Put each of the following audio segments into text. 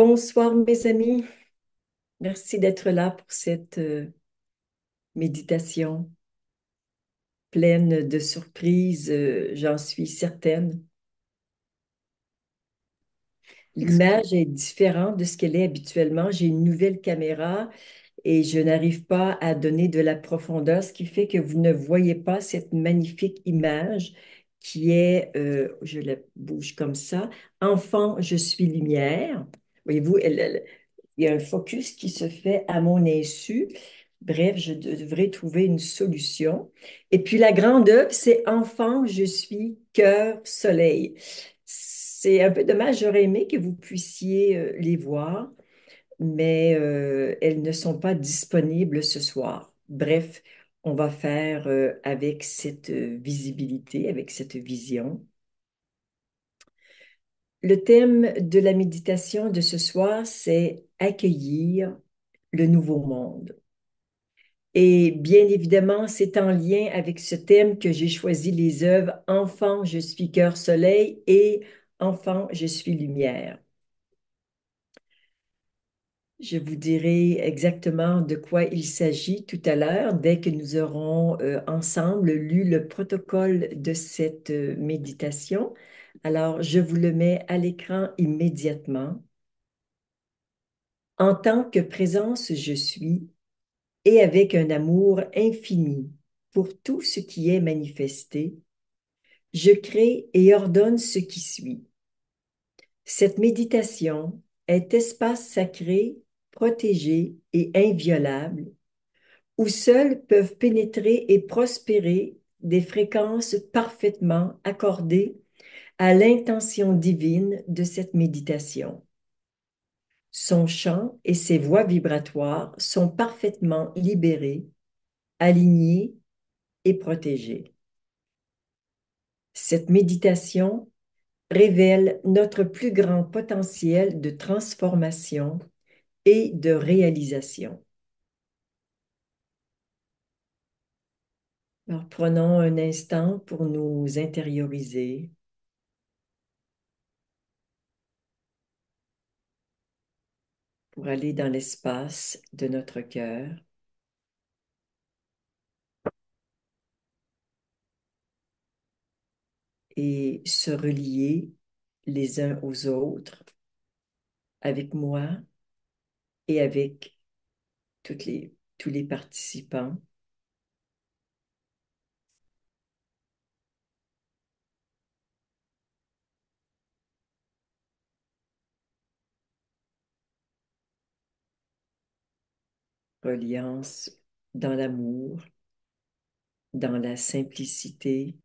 Bonsoir mes amis, merci d'être là pour cette méditation pleine de surprises, j'en suis certaine. L'image est différente de ce qu'elle est habituellement. J'ai une nouvelle caméra et je n'arrive pas à donner de la profondeur, ce qui fait que vous ne voyez pas cette magnifique image qui est, je la bouge comme ça, Enfant, je suis lumière. Voyez-vous, il y a un focus qui se fait à mon insu. Bref, je devrais trouver une solution. Et puis la grande œuvre, c'est Enfant, je suis cœur, soleil. C'est un peu dommage, j'aurais aimé que vous puissiez les voir, mais elles ne sont pas disponibles ce soir. Bref, on va faire avec cette visibilité, avec cette vision. Le thème de la méditation de ce soir, c'est accueillir le nouveau monde. Et bien évidemment, c'est en lien avec ce thème que j'ai choisi les œuvres Enfant, je suis cœur soleil et Enfant, je suis lumière. Je vous dirai exactement de quoi il s'agit tout à l'heure, dès que nous aurons ensemble lu le protocole de cette méditation. Alors, je vous le mets à l'écran immédiatement. En tant que présence, je suis, et avec un amour infini pour tout ce qui est manifesté, je crée et ordonne ce qui suit. Cette méditation est espace sacré, protégé et inviolable, où seuls peuvent pénétrer et prospérer des fréquences parfaitement accordées à l'intention divine de cette méditation. Son champ et ses voies vibratoires sont parfaitement libérés, alignés et protégés. Cette méditation révèle notre plus grand potentiel de transformation et de réalisation. Alors, prenons un instant pour nous intérioriser, pour aller dans l'espace de notre cœur et se relier les uns aux autres avec moi et avec tous les participants. Reliance dans l'amour, dans la simplicité,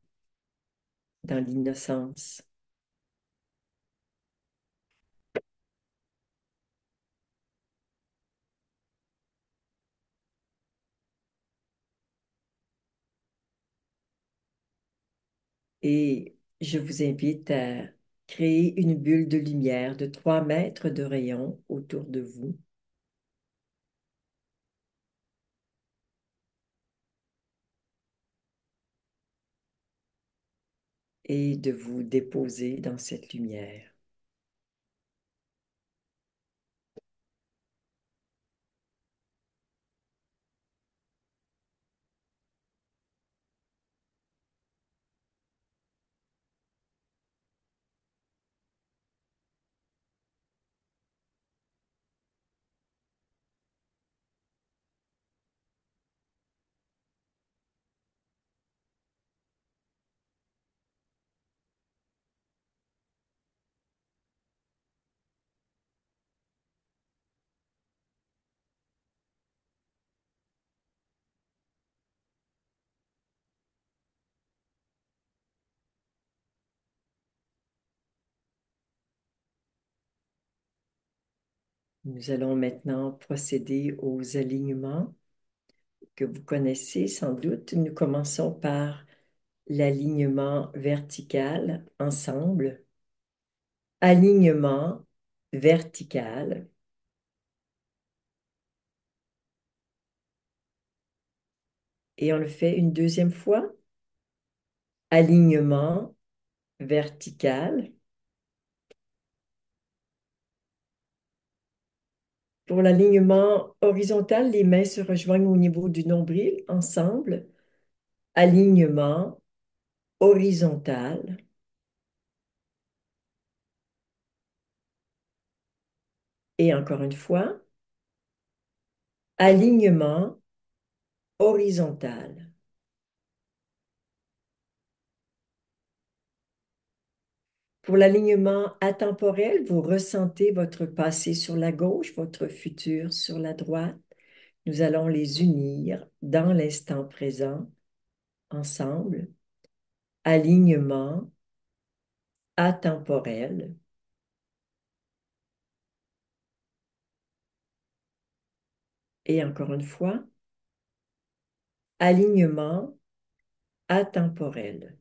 dans l'innocence. Et je vous invite à créer une bulle de lumière de 3 mètres de rayon autour de vous et de vous déposer dans cette lumière. Nous allons maintenant procéder aux alignements que vous connaissez sans doute. Nous commençons par l'alignement vertical ensemble. Alignement vertical. Et on le fait une deuxième fois. Alignement vertical. Pour l'alignement horizontal, les mains se rejoignent au niveau du nombril ensemble. Alignement horizontal. Et encore une fois, alignement horizontal. Pour l'alignement atemporel, vous ressentez votre passé sur la gauche, votre futur sur la droite. Nous allons les unir dans l'instant présent, ensemble. Alignement atemporel. Et encore une fois, alignement atemporel.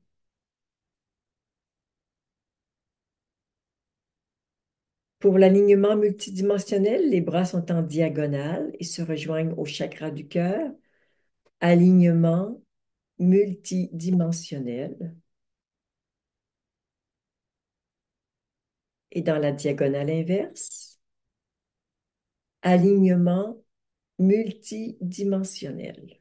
Pour l'alignement multidimensionnel, les bras sont en diagonale et se rejoignent au chakra du cœur. Alignement multidimensionnel. Et dans la diagonale inverse, alignement multidimensionnel.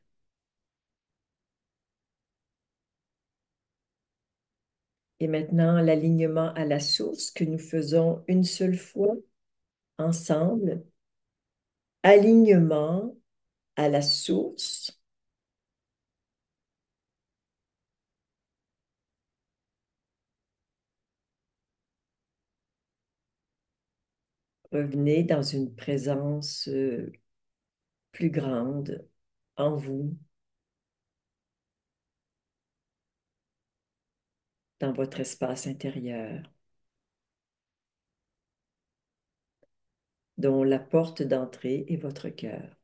Et maintenant, l'alignement à la source que nous faisons une seule fois ensemble. Alignement à la source. Revenez dans une présence plus grande en vous, dans votre espace intérieur, dont la porte d'entrée est votre cœur.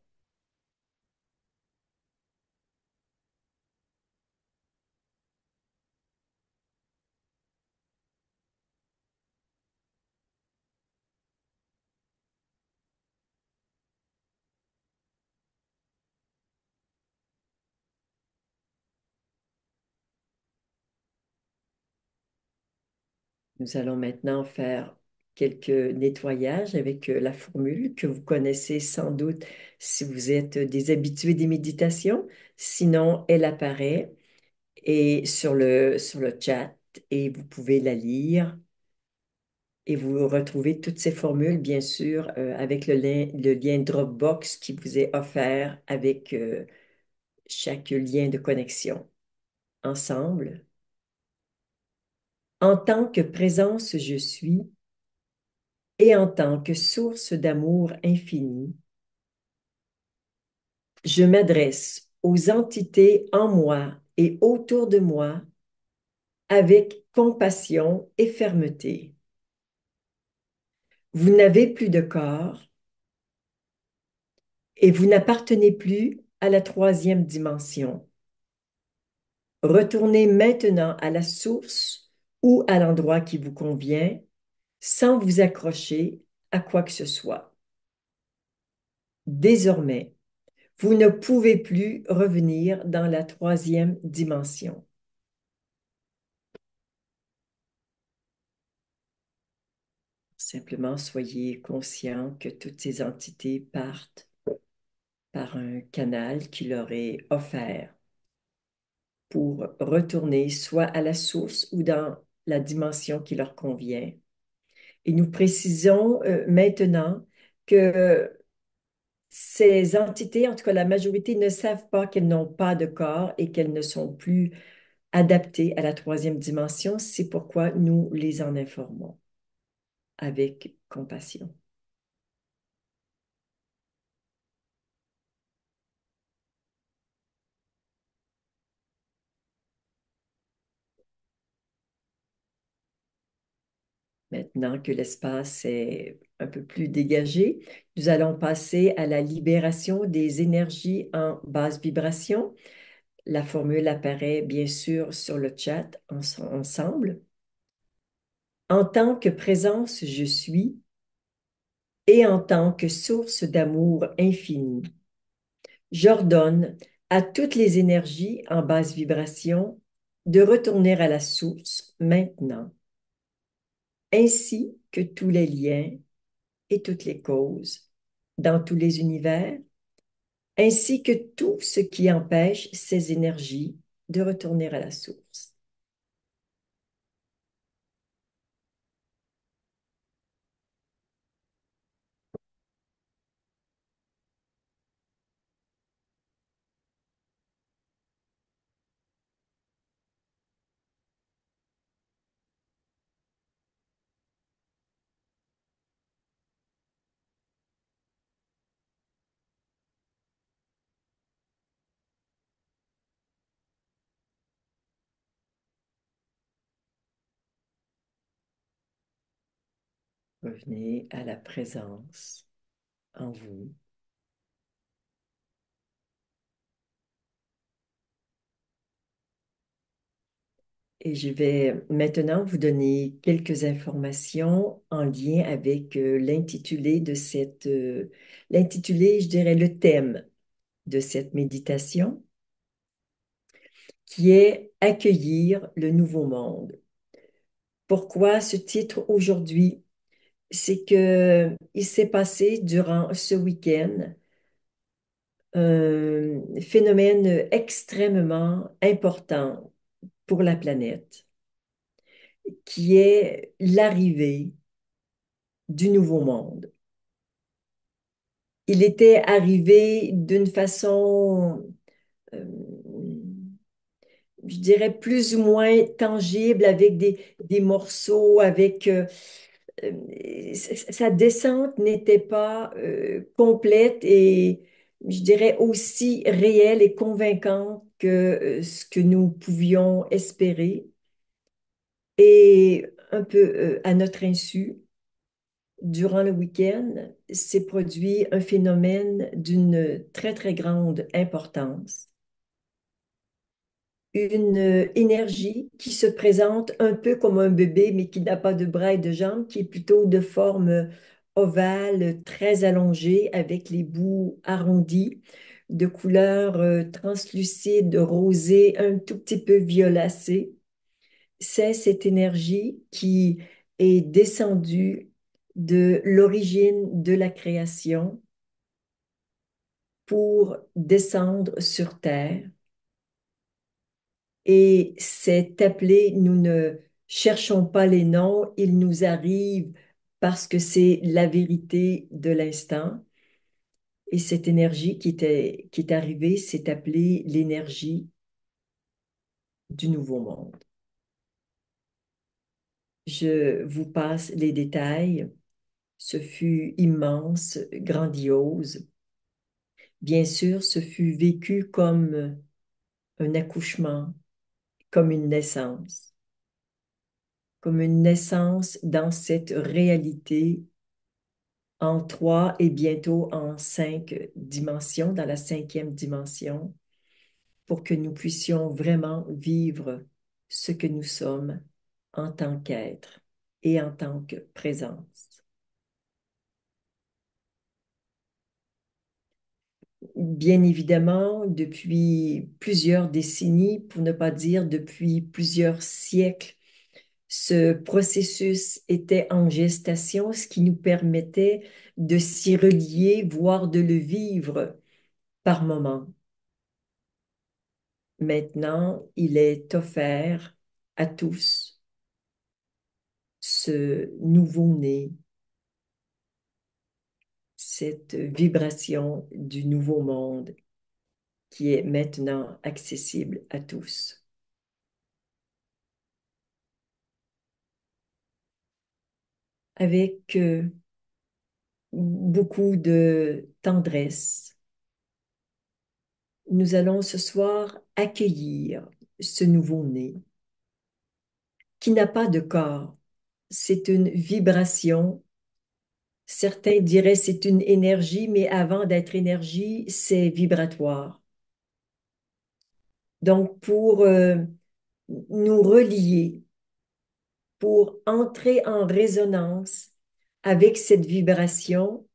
Nous allons maintenant faire quelques nettoyages avec la formule que vous connaissez sans doute si vous êtes des habitués des méditations. Sinon, elle apparaît et sur le chat et vous pouvez la lire et vous retrouvez toutes ces formules, bien sûr, avec le lien Dropbox qui vous est offert avec chaque lien de connexion. Ensemble, en tant que présence je suis et en tant que source d'amour infini, je m'adresse aux entités en moi et autour de moi avec compassion et fermeté. Vous n'avez plus de corps et vous n'appartenez plus à la troisième dimension. Retournez maintenant à la source ou à l'endroit qui vous convient sans vous accrocher à quoi que ce soit. Désormais, vous ne pouvez plus revenir dans la troisième dimension. Simplement, soyez conscient que toutes ces entités partent par un canal qui leur est offert pour retourner soit à la source ou dans la dimension qui leur convient. Et nous précisons maintenant que ces entités, en tout cas la majorité, ne savent pas qu'elles n'ont pas de corps et qu'elles ne sont plus adaptées à la troisième dimension. C'est pourquoi nous les en informons avec compassion. Maintenant que l'espace est un peu plus dégagé, nous allons passer à la libération des énergies en basse vibration. La formule apparaît bien sûr sur le chat ensemble. En tant que présence, je suis et en tant que source d'amour infini, j'ordonne à toutes les énergies en basse vibration de retourner à la source maintenant, ainsi que tous les liens et toutes les causes dans tous les univers, ainsi que tout ce qui empêche ces énergies de retourner à la source. Revenez à la présence en vous. Et je vais maintenant vous donner quelques informations en lien avec l'intitulé de l'intitulé, je dirais le thème de cette méditation, qui est Accueillir le nouveau monde. Pourquoi ce titre aujourd'hui? C'est que il s'est passé durant ce week-end un phénomène extrêmement important pour la planète, qui est l'arrivée du nouveau monde. Il était arrivé d'une façon, euh, je dirais, plus ou moins tangible, avec des morceaux, avec sa descente n'était pas complète et je dirais aussi réelle et convaincante que ce que nous pouvions espérer. Et un peu à notre insu, durant le week-end, s'est produit un phénomène d'une très, très grande importance. Une énergie qui se présente un peu comme un bébé, mais qui n'a pas de bras et de jambes, qui est plutôt de forme ovale, très allongée, avec les bouts arrondis, de couleur translucide, rosée, un tout petit peu violacée. C'est cette énergie qui est descendue de l'origine de la création pour descendre sur Terre. Et c'est appelé, nous ne cherchons pas les noms, ils nous arrivent parce que c'est la vérité de l'instant. Et cette énergie qui est arrivée, c'est appelée l'énergie du nouveau monde. Je vous passe les détails. Ce fut immense, grandiose. Bien sûr, ce fut vécu comme un accouchement, comme une naissance, comme une naissance dans cette réalité en 3 et bientôt en 5 dimensions, dans la 5e dimension, pour que nous puissions vraiment vivre ce que nous sommes en tant qu'être et en tant que présence. Bien évidemment, depuis plusieurs décennies, pour ne pas dire depuis plusieurs siècles, ce processus était en gestation, ce qui nous permettait de s'y relier, voire de le vivre par moments. Maintenant, il est offert à tous ce nouveau-né, cette vibration du nouveau monde qui est maintenant accessible à tous. Avec beaucoup de tendresse, nous allons ce soir accueillir ce nouveau-né qui n'a pas de corps. C'est une vibration. Certains diraient c'est une énergie, mais avant d'être énergie, c'est vibratoire. Donc, pour nous relier, pour entrer en résonance avec cette vibration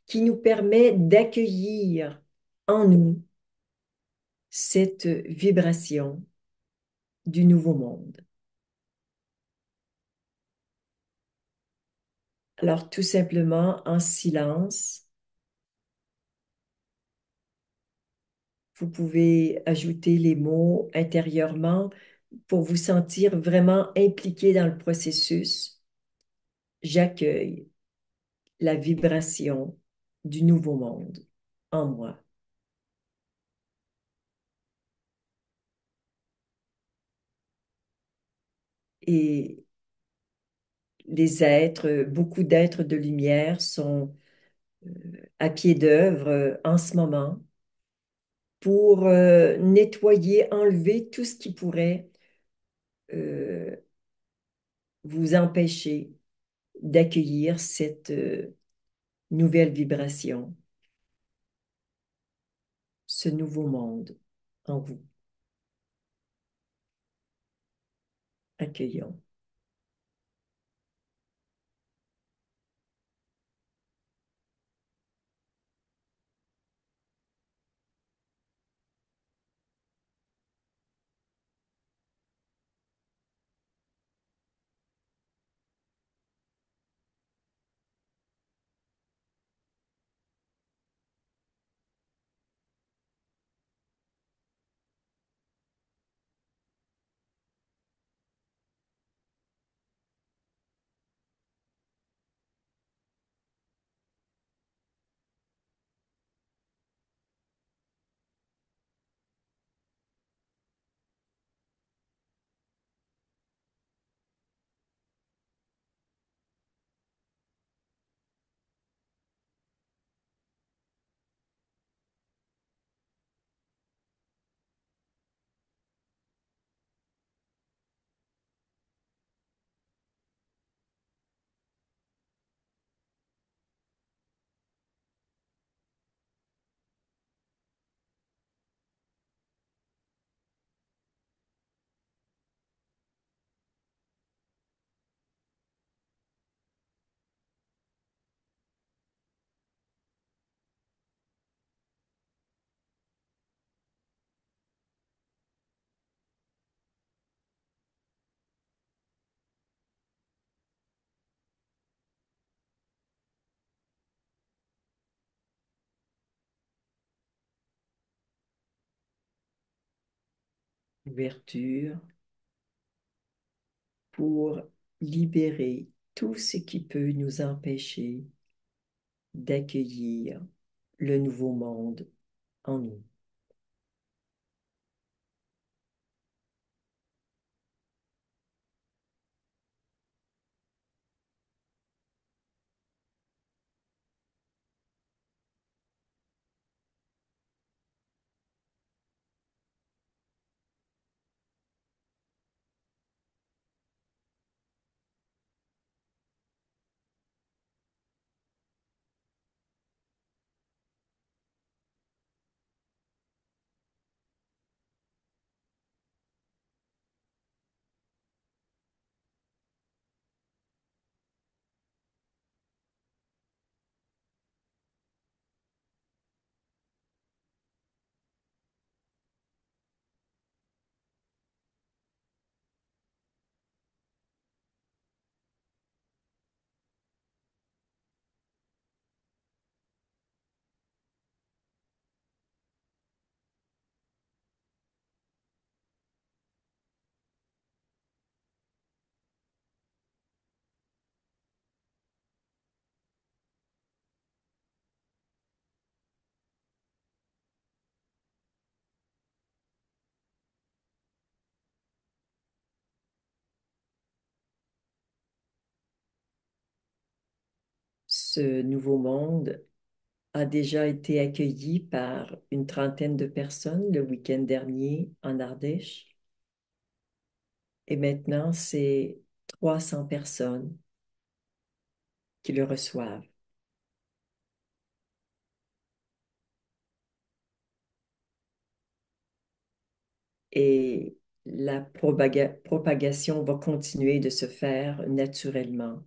qui nous permet d'accueillir en nous cette vibration du nouveau monde. Alors, tout simplement, en silence, Vous pouvez ajouter les mots intérieurement pour vous sentir vraiment impliqué dans le processus. J'accueille la vibration du nouveau monde en moi. Et les êtres, beaucoup d'êtres de lumière sont à pied d'œuvre en ce moment pour nettoyer, enlever tout ce qui pourrait euh, vous empêcher d'accueillir cette nouvelle vibration, ce nouveau monde en vous. Accueillons. Ouverture pour libérer tout ce qui peut nous empêcher d'accueillir le nouveau monde en nous. Ce nouveau monde a déjà été accueilli par une trentaine de personnes le week-end dernier en Ardèche. Et maintenant, c'est 300 personnes qui le reçoivent. Et la propagation va continuer de se faire naturellement.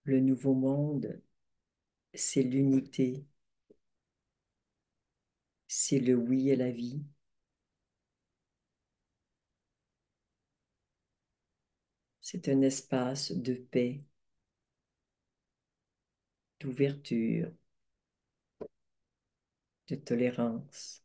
Le nouveau monde, c'est l'unité, c'est le oui à la vie, c'est un espace de paix, d'ouverture, de tolérance.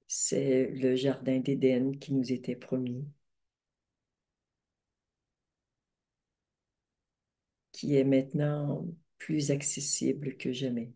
C'est le jardin d'Éden qui nous était promis, qui est maintenant plus accessible que jamais.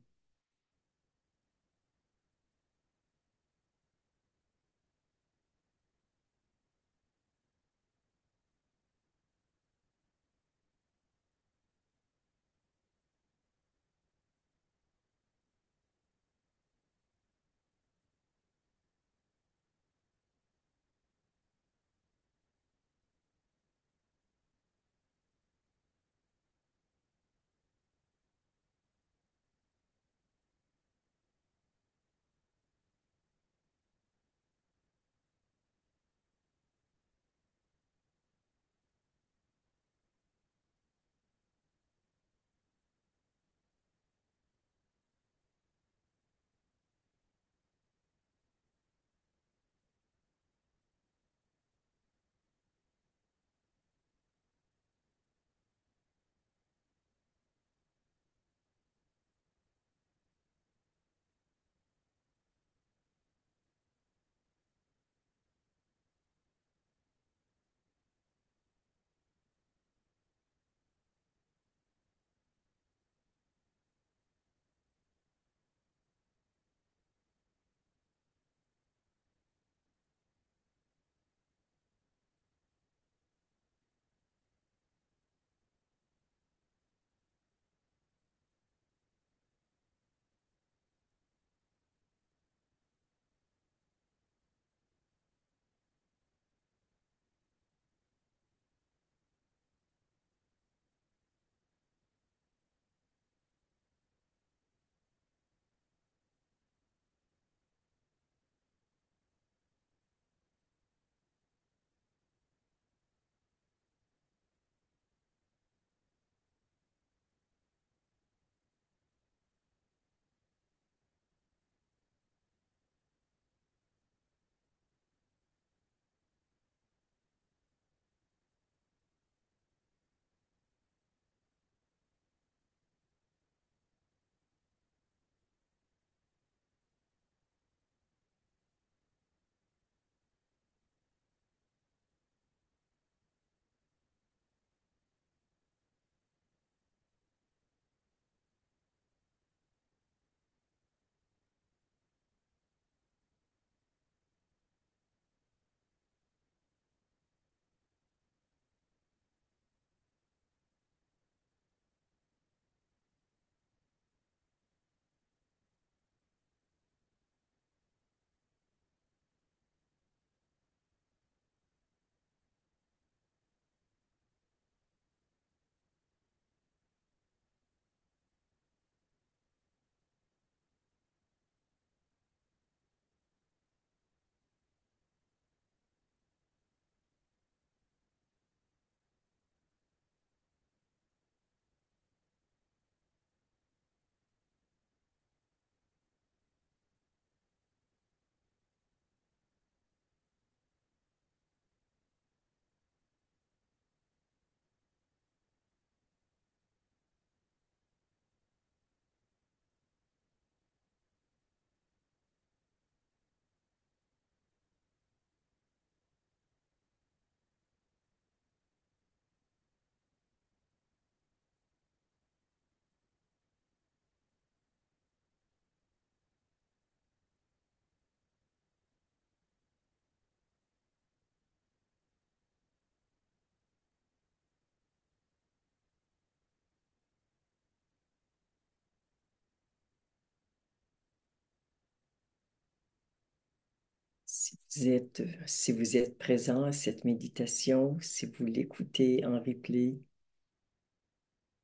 Si vous êtes présent à cette méditation, si vous l'écoutez en replay,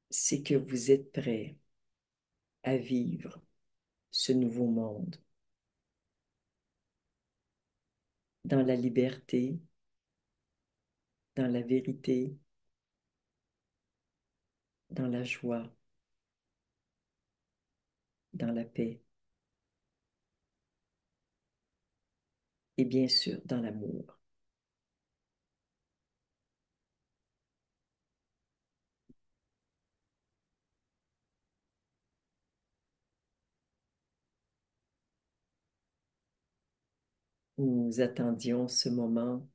c'est que vous êtes prêt à vivre ce nouveau monde. dans la liberté, dans la vérité, dans la joie, dans la paix et bien sûr dans l'amour. Nous attendions ce moment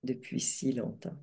depuis si longtemps.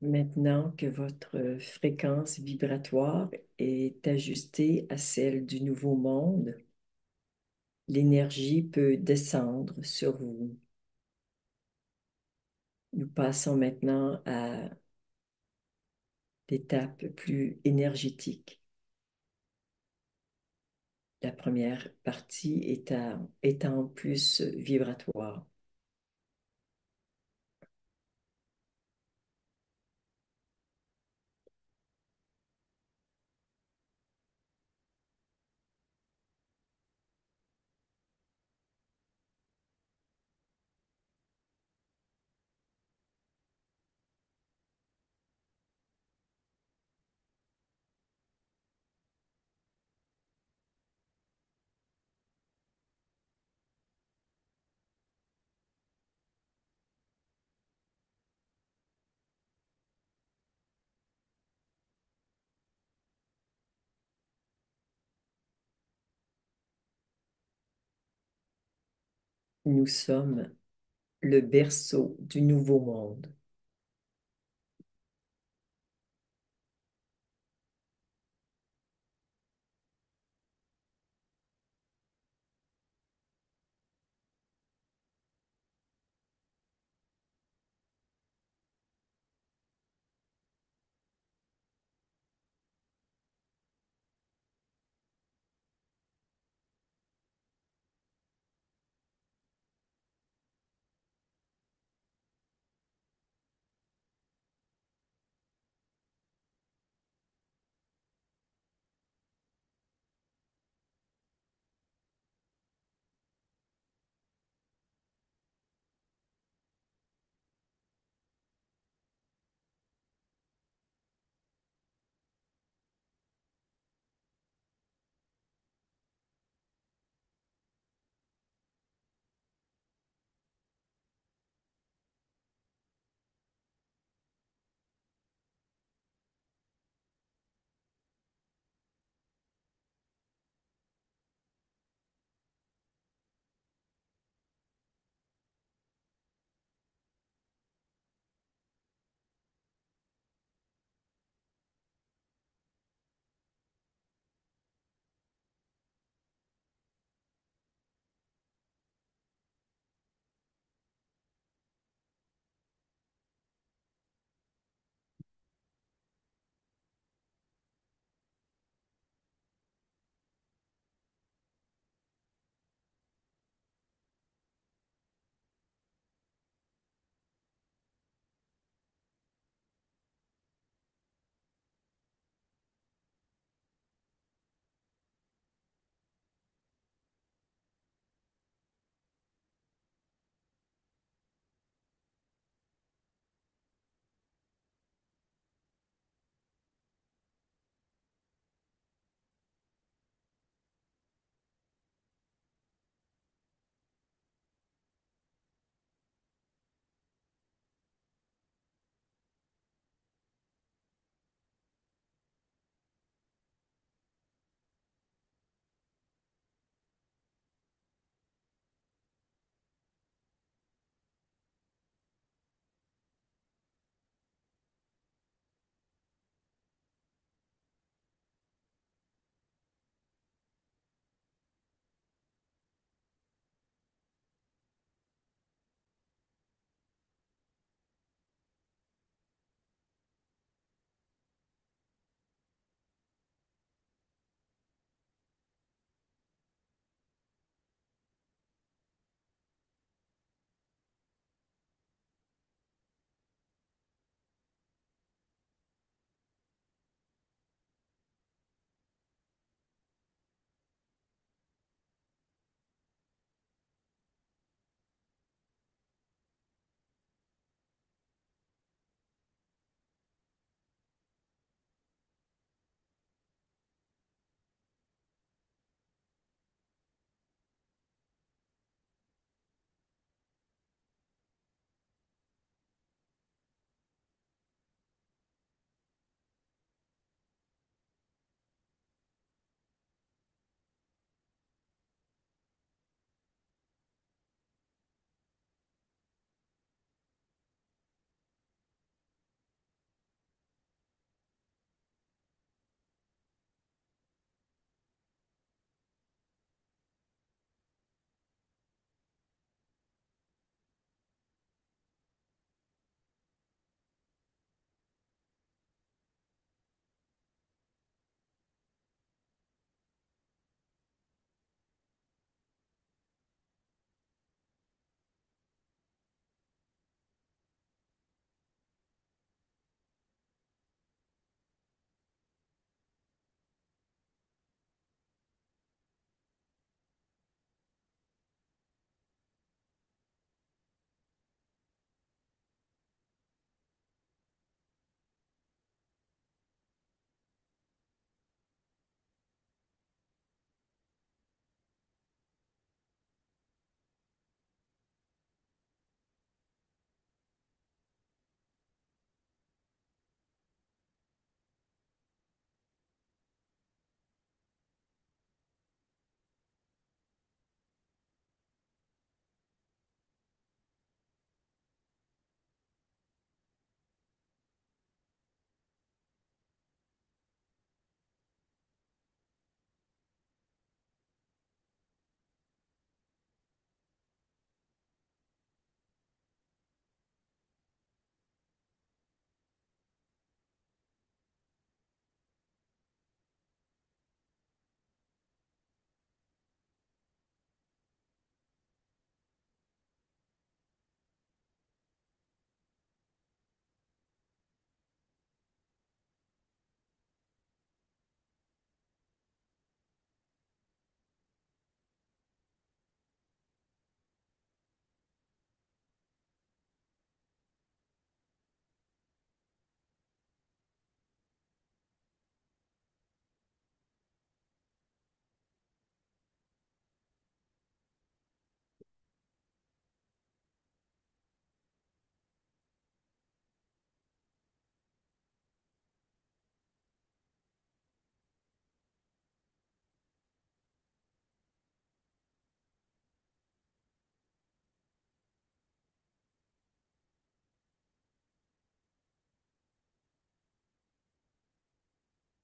Maintenant que votre fréquence vibratoire est ajustée à celle du nouveau monde, l'énergie peut descendre sur vous. Nous passons maintenant à l'étape plus énergétique. La première partie étant plus vibratoire. Nous sommes le berceau du nouveau monde.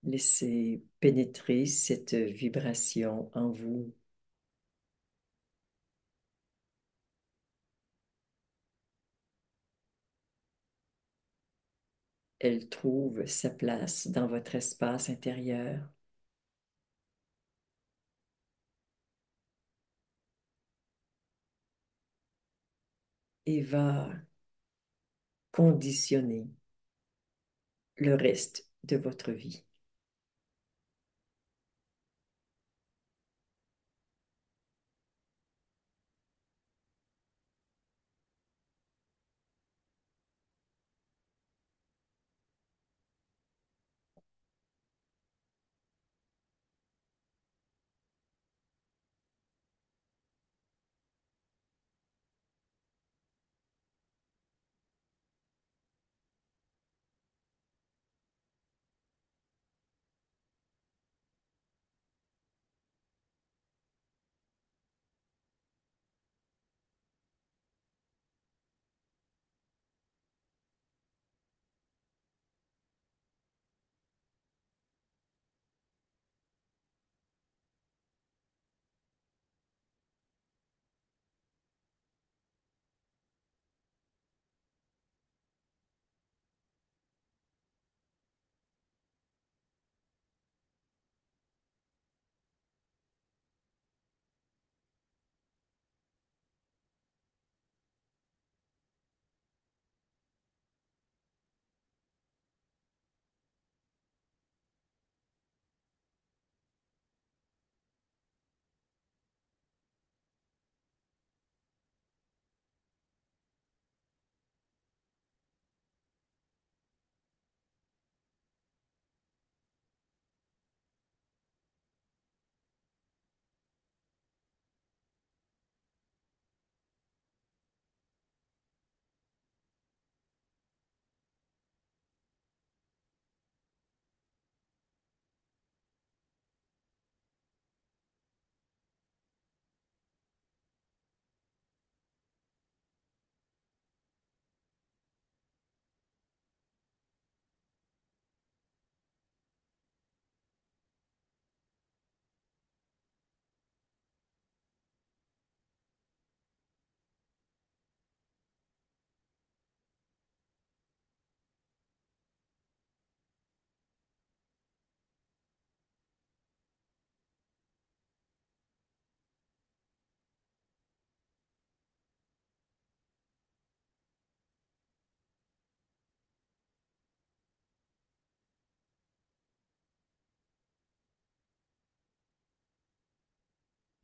Laissez pénétrer cette vibration en vous. Elle trouve sa place dans votre espace intérieur et va conditionner le reste de votre vie.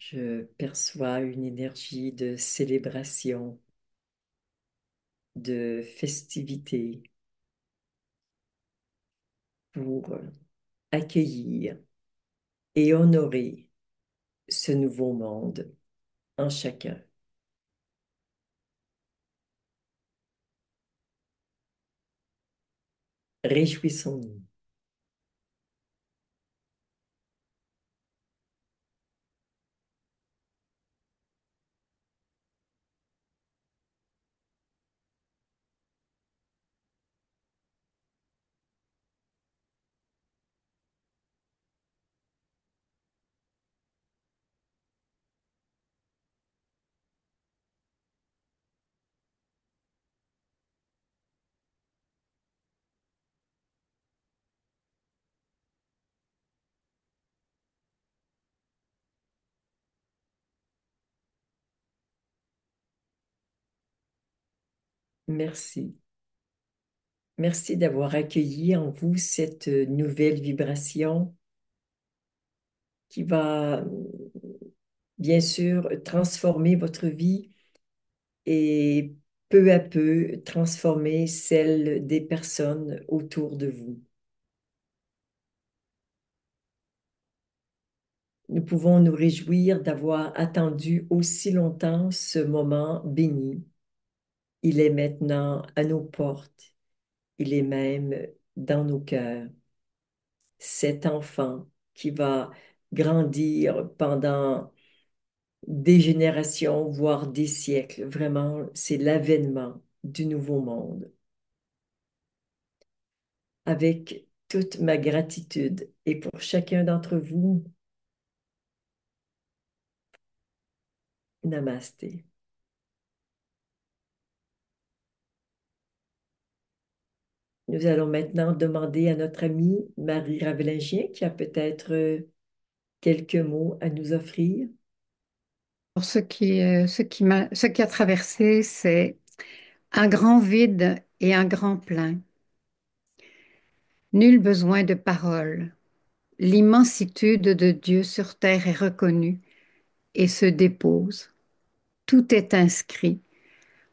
Je perçois une énergie de célébration, de festivité pour accueillir et honorer ce nouveau monde en chacun. Réjouissons-nous. Merci. Merci d'avoir accueilli en vous cette nouvelle vibration qui va bien sûr transformer votre vie et peu à peu transformer celle des personnes autour de vous. Nous pouvons nous réjouir d'avoir attendu aussi longtemps ce moment béni. Il est maintenant à nos portes, il est même dans nos cœurs. Cet enfant qui va grandir pendant des générations, voire des siècles. Vraiment, c'est l'avènement du nouveau monde. Avec toute ma gratitude. Et pour chacun d'entre vous, namasté. Nous allons maintenant demander à notre amie Marie Ravélingien, qui a peut-être quelques mots à nous offrir. Pour ce qui a traversé, c'est un grand vide et un grand plein. Nul besoin de paroles. L'immensitude de Dieu sur terre est reconnue et se dépose. Tout est inscrit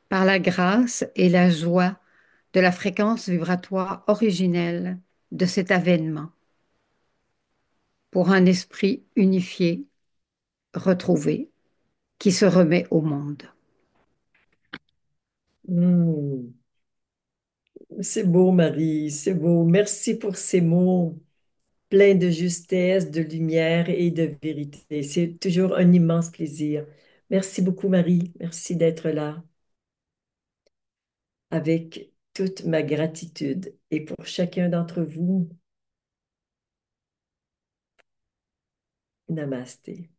par la grâce et la joie de la fréquence vibratoire originelle de cet avènement pour un esprit unifié, retrouvé, qui se remet au monde. Hmm, c'est beau, Marie, c'est beau. Merci pour ces mots pleins de justesse, de lumière et de vérité. C'est toujours un immense plaisir. Merci beaucoup, Marie. Merci d'être là avec toute ma gratitude. Et pour chacun d'entre vous, namasté.